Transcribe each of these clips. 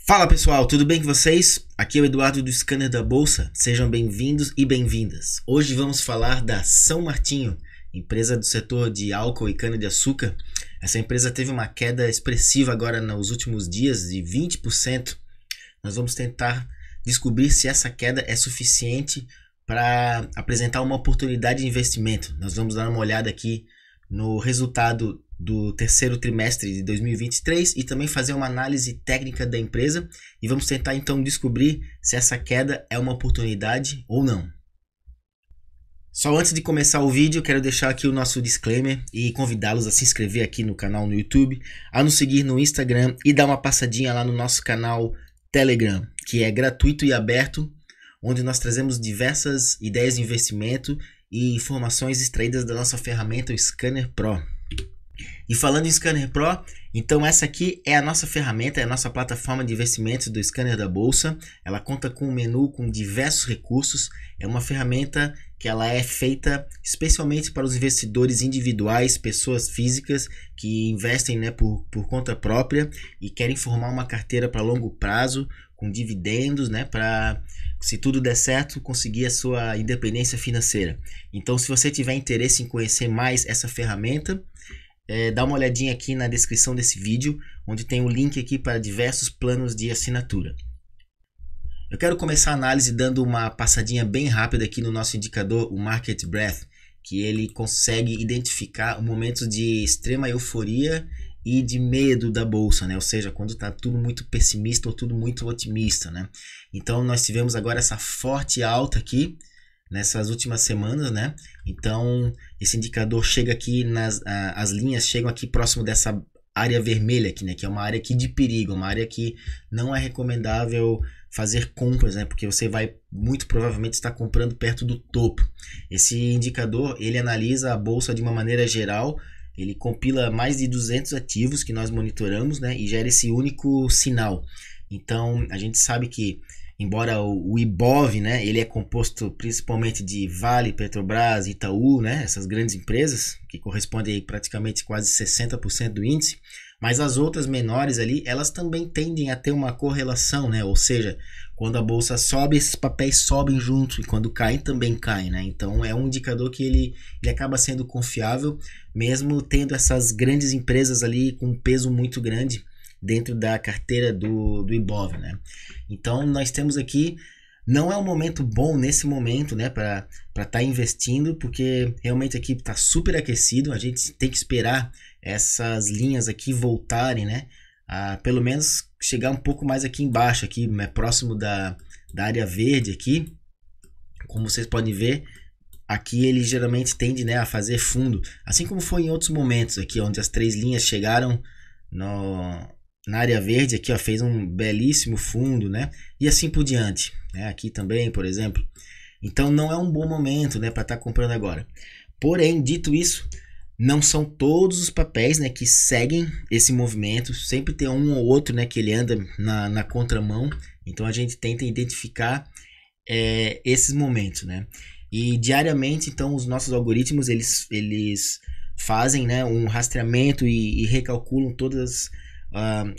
Fala pessoal, tudo bem com vocês? Aqui é o Eduardo do Scanner da Bolsa, sejam bem-vindos e bem-vindas. Hoje vamos falar da São Martinho, empresa do setor de álcool e cana-de-açúcar. Essa empresa teve uma queda expressiva agora nos últimos dias de 20%. Nós vamos tentar descobrir se essa queda é suficiente para apresentar uma oportunidade de investimento. Nós vamos dar uma olhada aqui no resultado do terceiro trimestre de 2023 e também fazer uma análise técnica da empresa e vamos tentar então descobrir se essa queda é uma oportunidade ou não. Só antes de começar o vídeo, quero deixar aqui o nosso disclaimer e convidá-los a se inscrever aqui no canal no YouTube, a nos seguir no Instagram e dar uma passadinha lá no nosso canal Telegram, que é gratuito e aberto, onde nós trazemos diversas ideias de investimento e informações extraídas da nossa ferramenta, o Scanner Pro. E falando em Scanner Pro, então essa aqui é a nossa ferramenta, é a nossa plataforma de investimentos do Scanner da Bolsa. Ela conta com um menu com diversos recursos, é uma ferramenta que ela é feita especialmente para os investidores individuais, pessoas físicas que investem, por conta própria e querem formar uma carteira para longo prazo, com dividendos, para, se tudo der certo, conseguir a sua independência financeira. Então, se você tiver interesse em conhecer mais essa ferramenta, dá uma olhadinha aqui na descrição desse vídeo, onde tem o link aqui para diversos planos de assinatura. Eu quero começar a análise dando uma passadinha bem rápida aqui no nosso indicador, o Market Breadth, que ele consegue identificar momentos de extrema euforia e de medo da bolsa, ou seja, quando está tudo muito pessimista ou tudo muito otimista, Então nós tivemos agora essa forte alta aqui nessas últimas semanas, Então esse indicador chega aqui, as linhas chegam aqui próximo dessa área vermelha aqui, que é uma área aqui de perigo, uma área que não é recomendável fazer compras, porque você vai muito provavelmente estar comprando perto do topo. Esse indicador, ele analisa a bolsa de uma maneira geral, ele compila mais de 200 ativos que nós monitoramos, e gera esse único sinal. Então a gente sabe que embora o IBOV, ele é composto principalmente de Vale, Petrobras, Itaú, essas grandes empresas, que correspondem a praticamente quase 60% do índice, mas as outras menores ali, elas também tendem a ter uma correlação, ou seja, quando a bolsa sobe, esses papéis sobem junto, e quando caem, também caem, Então é um indicador que ele acaba sendo confiável, mesmo tendo essas grandes empresas ali com um peso muito grande dentro da carteira do IBOV, Então nós temos aqui, não é um momento bom nesse momento, para estar investindo, porque realmente aqui está super aquecido, a gente tem que esperar essas linhas aqui voltarem, a pelo menos chegar um pouco mais aqui embaixo, aqui, próximo da área verde aqui, como vocês podem ver. Aqui ele geralmente tende a fazer fundo, assim como foi em outros momentos aqui, onde as três linhas chegaram na área verde aqui, fez um belíssimo fundo, e assim por diante, aqui também, por exemplo. Então não é um bom momento, para estar comprando agora. Porém, dito isso, não são todos os papéis, que seguem esse movimento. Sempre tem um ou outro, que ele anda na contramão. Então a gente tenta identificar esses momentos, E diariamente, então, os nossos algoritmos eles fazem, um rastreamento e recalculam todas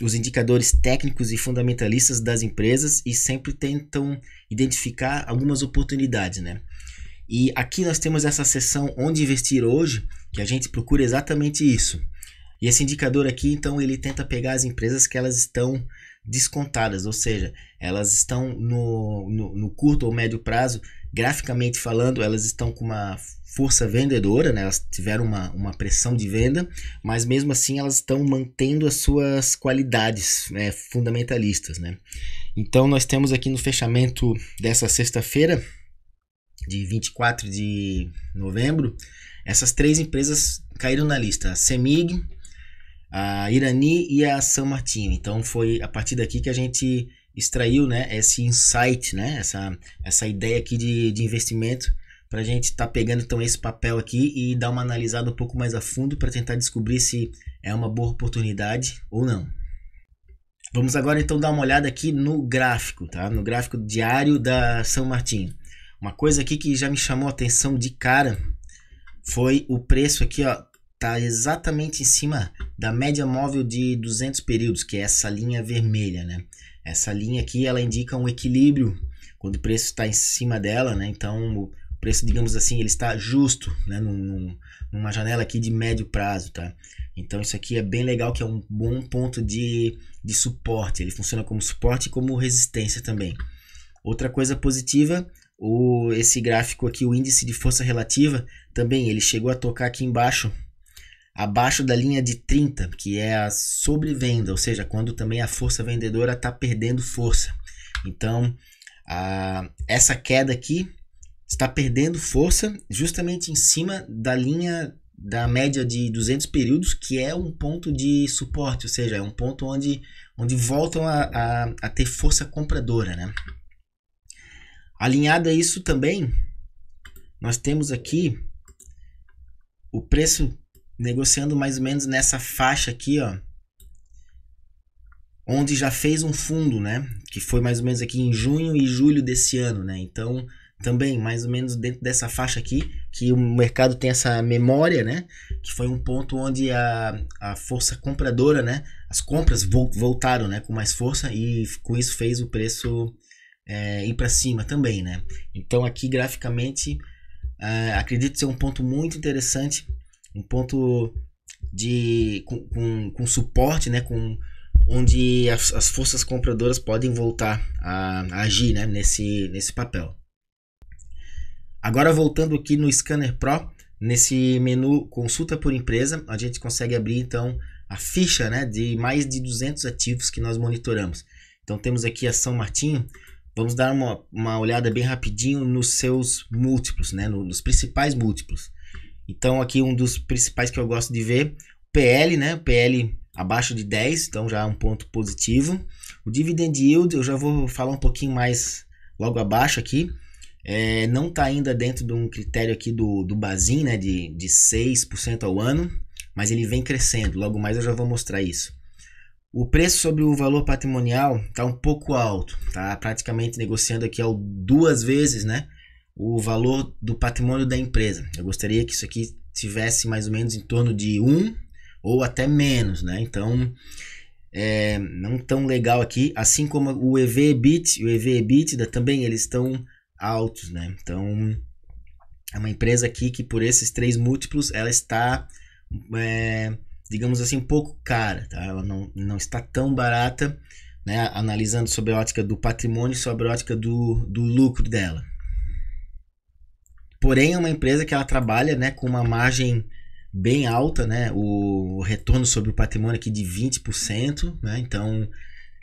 os indicadores técnicos e fundamentalistas das empresas e sempre tentam identificar algumas oportunidades, E aqui nós temos essa seção onde investir hoje, que a gente procura exatamente isso. E esse indicador aqui, então, ele tenta pegar as empresas que elas estão descontadas, ou seja, elas estão no curto ou médio prazo, graficamente falando, elas estão com uma força vendedora, elas tiveram uma pressão de venda, mas mesmo assim elas estão mantendo as suas qualidades fundamentalistas. Então nós temos aqui no fechamento dessa sexta-feira, de 24 de novembro, essas três empresas caíram na lista, a CEMIG, a Irani e a São Martinho. Então foi a partir daqui que a gente extraiu esse insight, essa ideia aqui de investimento, para a gente estar pegando então esse papel aqui e dar uma analisada um pouco mais a fundo para tentar descobrir se é uma boa oportunidade ou não. Vamos agora então dar uma olhada aqui no gráfico, no gráfico diário da São Martinho. Uma coisa aqui que já me chamou a atenção de cara foi o preço aqui, está exatamente em cima da média móvel de 200 períodos, que é essa linha vermelha, né? Essa linha aqui, ela indica um equilíbrio quando o preço está em cima dela, né? Então, o preço, digamos assim, ele está justo, né? Numa janela aqui de médio prazo, tá? Então, isso aqui é bem legal, que é um bom ponto de suporte. Ele funciona como suporte e como resistência também. Outra coisa positiva, esse gráfico aqui, o índice de força relativa, também ele chegou a tocar aqui embaixo, abaixo da linha de 30, que é a sobrevenda, ou seja, quando também a força vendedora está perdendo força. Então, essa queda aqui está perdendo força justamente em cima da linha da média de 200 períodos, que é um ponto de suporte, ou seja, é um ponto onde voltam a ter força compradora, né? Alinhado a isso também, nós temos aqui o preço negociando mais ou menos nessa faixa aqui, ó, onde já fez um fundo, né? Que foi mais ou menos aqui em junho e julho desse ano, né? Então, também mais ou menos dentro dessa faixa aqui, que o mercado tem essa memória, né? Que foi um ponto onde a força compradora, né? As compras voltaram, né? Com mais força e com isso fez o preço ir para cima também, né? Então aqui graficamente acredito ser um ponto muito interessante, um ponto com suporte, né? Onde as forças compradoras podem voltar a agir, né? nesse papel. Agora voltando aqui no Scanner Pro, nesse menu consulta por empresa, a gente consegue abrir então a ficha, né? De mais de 200 ativos que nós monitoramos. Então temos aqui a São Martinho. Vamos dar uma olhada bem rapidinho nos seus múltiplos, né? Nos principais múltiplos. Então aqui um dos principais que eu gosto de ver, PL, né? PL abaixo de 10, então já é um ponto positivo. O Dividend Yield eu já vou falar um pouquinho mais logo abaixo aqui. Não está ainda dentro de um critério aqui do Bazin, né? De 6% ao ano, mas ele vem crescendo. Logo mais eu já vou mostrar isso. O preço sobre o valor patrimonial está um pouco alto, tá? Praticamente negociando aqui 2 vezes, né, o valor do patrimônio da empresa. Eu gostaria que isso aqui tivesse mais ou menos em torno de 1 ou até menos, né? Então, não tão legal aqui, assim como o EV/EBIT e o EV/EBITDA também, eles estão altos, né? Então, é uma empresa aqui que por esses 3 múltiplos, ela está digamos assim, um pouco cara, tá? Ela não está tão barata, né? Analisando sobre a ótica do patrimônio e sobre a ótica do lucro dela. Porém, é uma empresa que ela trabalha, né, com uma margem bem alta, né? O retorno sobre o patrimônio aqui de 20%, né? Então,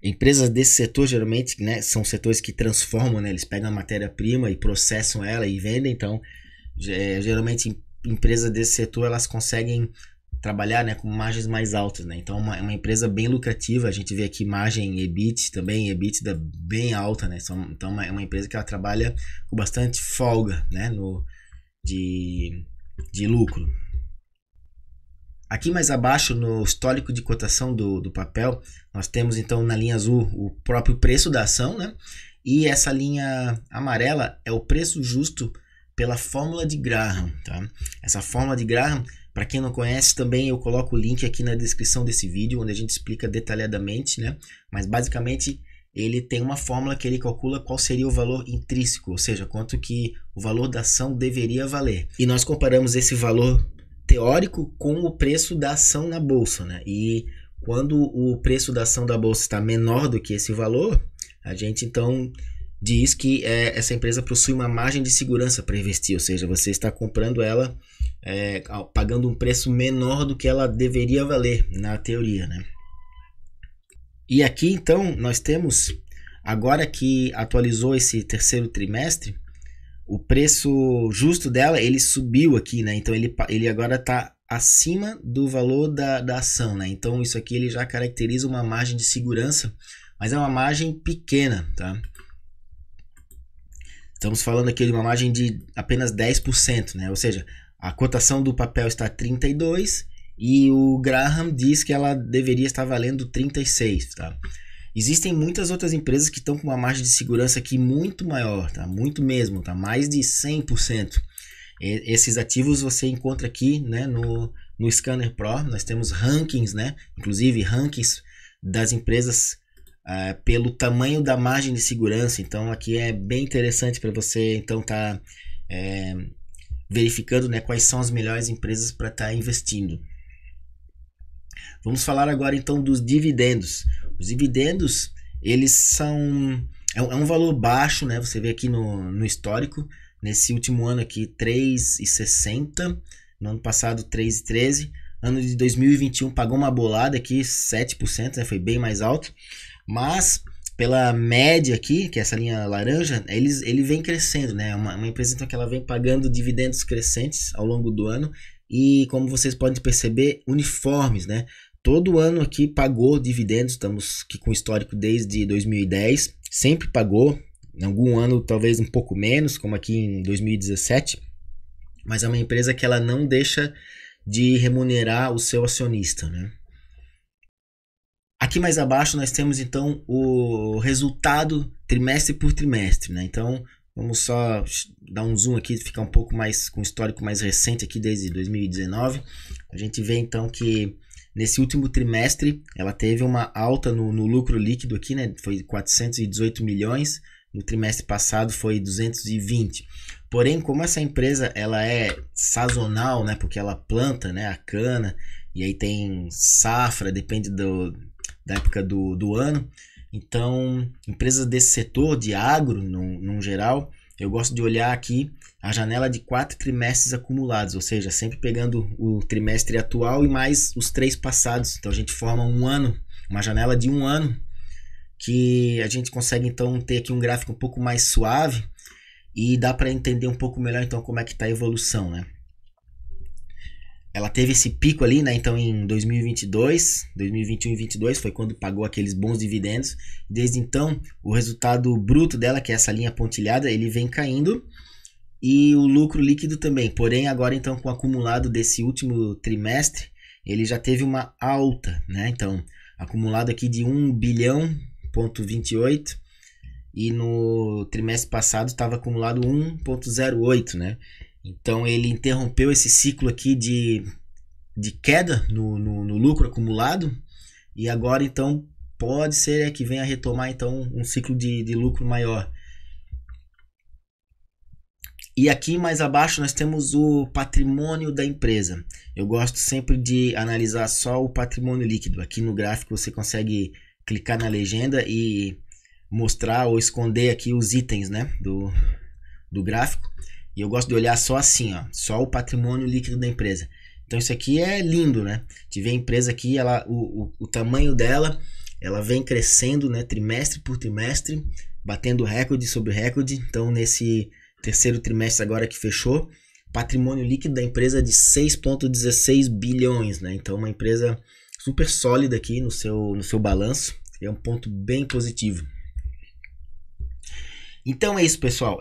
empresas desse setor geralmente, né, são setores que transformam, né? Eles pegam a matéria-prima e processam ela e vendem. Então, geralmente empresas desse setor elas conseguem trabalhar, né, com margens mais altas, né? Então é uma empresa bem lucrativa. A gente vê aqui margem EBIT também, EBITDA bem alta, né? Então é uma empresa que ela trabalha com bastante folga, né, de lucro. Aqui mais abaixo no histórico de cotação do papel, nós temos então na linha azul o próprio preço da ação, né? E essa linha amarela é o preço justo pela fórmula de Graham, tá? Essa fórmula de Graham, para quem não conhece, também eu coloco o link aqui na descrição desse vídeo, onde a gente explica detalhadamente, né? Mas basicamente ele tem uma fórmula que ele calcula qual seria o valor intrínseco, ou seja, quanto que o valor da ação deveria valer. E nós comparamos esse valor teórico com o preço da ação na bolsa, né? E quando o preço da ação da bolsa está menor do que esse valor, a gente então diz que essa empresa possui uma margem de segurança para investir, ou seja, você está comprando ela pagando um preço menor do que ela deveria valer na teoria, né? E aqui então nós temos, agora que atualizou esse terceiro trimestre, o preço justo dela ele subiu aqui, né? Então ele agora está acima do valor da ação, né? Então isso aqui ele já caracteriza uma margem de segurança, mas é uma margem pequena, tá? Estamos falando aqui de uma margem de apenas 10%, né? Ou seja, a cotação do papel está 32 e o Graham diz que ela deveria estar valendo 36, tá? Existem muitas outras empresas que estão com uma margem de segurança aqui muito maior, tá? Muito mesmo, tá? Mais de 100%. Esses ativos você encontra aqui, né, no Scanner Pro nós temos rankings, né? Inclusive rankings das empresas pelo tamanho da margem de segurança. Então aqui é bem interessante para você então tá verificando, né, quais são as melhores empresas para estar investindo. Vamos falar agora então dos dividendos. Os dividendos, eles são é um valor baixo, né? Você vê aqui no histórico, nesse último ano aqui 3,60, no ano passado 3,13, ano de 2021 pagou uma bolada aqui 7%, né? Foi bem mais alto, mas pela média aqui, que é essa linha laranja, ele vem crescendo, né? Uma empresa então que ela vem pagando dividendos crescentes ao longo do ano e, como vocês podem perceber, uniformes, né? Todo ano aqui pagou dividendos, estamos aqui com histórico desde 2010, sempre pagou, em algum ano talvez um pouco menos, como aqui em 2017, mas é uma empresa que ela não deixa de remunerar o seu acionista, né? Aqui mais abaixo nós temos então o resultado trimestre por trimestre, né? Então vamos só dar um zoom aqui, ficar um pouco mais com o histórico mais recente aqui desde 2019. A gente vê então que nesse último trimestre ela teve uma alta no lucro líquido aqui, né? Foi 418 milhões, no trimestre passado foi 220. Porém, como essa empresa ela é sazonal, né? Porque ela planta, né, a cana e aí tem safra, depende da época do ano. Então, empresas desse setor de agro, no geral, eu gosto de olhar aqui a janela de 4 trimestres acumulados, ou seja, sempre pegando o trimestre atual e mais os 3 passados. Então a gente forma um ano, uma janela de um ano, que a gente consegue então ter aqui um gráfico um pouco mais suave e dá para entender um pouco melhor então como é que está a evolução, né? Ela teve esse pico ali, né? Então em 2022, 2021 e 2022 foi quando pagou aqueles bons dividendos. Desde então, o resultado bruto dela, que é essa linha pontilhada, ele vem caindo e o lucro líquido também. Porém, agora então com o acumulado desse último trimestre, ele já teve uma alta, né? Então, acumulado aqui de 1 bilhão,28 e no trimestre passado estava acumulado 1,08, né? Então ele interrompeu esse ciclo aqui de queda no lucro acumulado e agora então pode ser que venha a retomar então um ciclo de lucro maior. E aqui mais abaixo nós temos o patrimônio da empresa. Eu gosto sempre de analisar só o patrimônio líquido. Aqui no gráfico você consegue clicar na legenda e mostrar ou esconder aqui os itens, né, do gráfico. E eu gosto de olhar só assim, ó, só o patrimônio líquido da empresa. Então isso aqui é lindo, né? Tive a empresa aqui, o tamanho dela, ela vem crescendo, né, trimestre por trimestre, batendo recorde sobre recorde. Então nesse terceiro trimestre agora que fechou, patrimônio líquido da empresa de 6,16 bilhões, né? Então uma empresa super sólida aqui no seu balanço, é um ponto bem positivo. Então é isso, pessoal.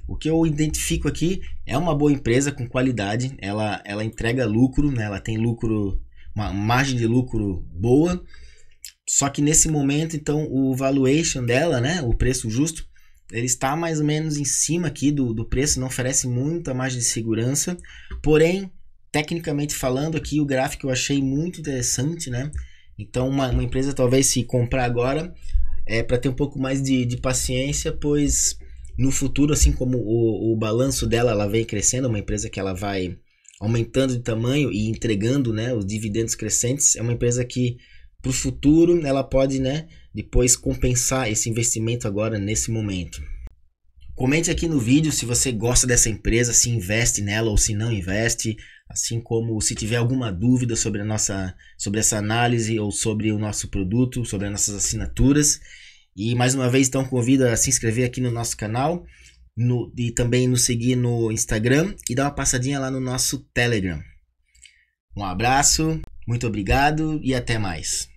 O que eu identifico aqui é uma boa empresa com qualidade. Ela entrega lucro, né? Ela tem lucro, uma margem de lucro boa. Só que nesse momento, então, o valuation dela, né? O preço justo, ele está mais ou menos em cima aqui do preço. Não oferece muita margem de segurança. Porém, tecnicamente falando aqui, o gráfico eu achei muito interessante, né? Então, uma empresa talvez se comprar agora para ter um pouco mais de paciência, pois no futuro, assim como o balanço dela ela vem crescendo, uma empresa que ela vai aumentando de tamanho e entregando, né, os dividendos crescentes, é uma empresa que para o futuro ela pode, né, depois compensar esse investimento agora nesse momento. Comente aqui no vídeo se você gosta dessa empresa, se investe nela ou se não investe, assim como se tiver alguma dúvida sobre essa análise ou sobre o nosso produto, sobre as nossas assinaturas. E mais uma vez então convido a se inscrever aqui no nosso canal e também nos seguir no Instagram e dar uma passadinha lá no nosso Telegram. Um abraço, muito obrigado e até mais.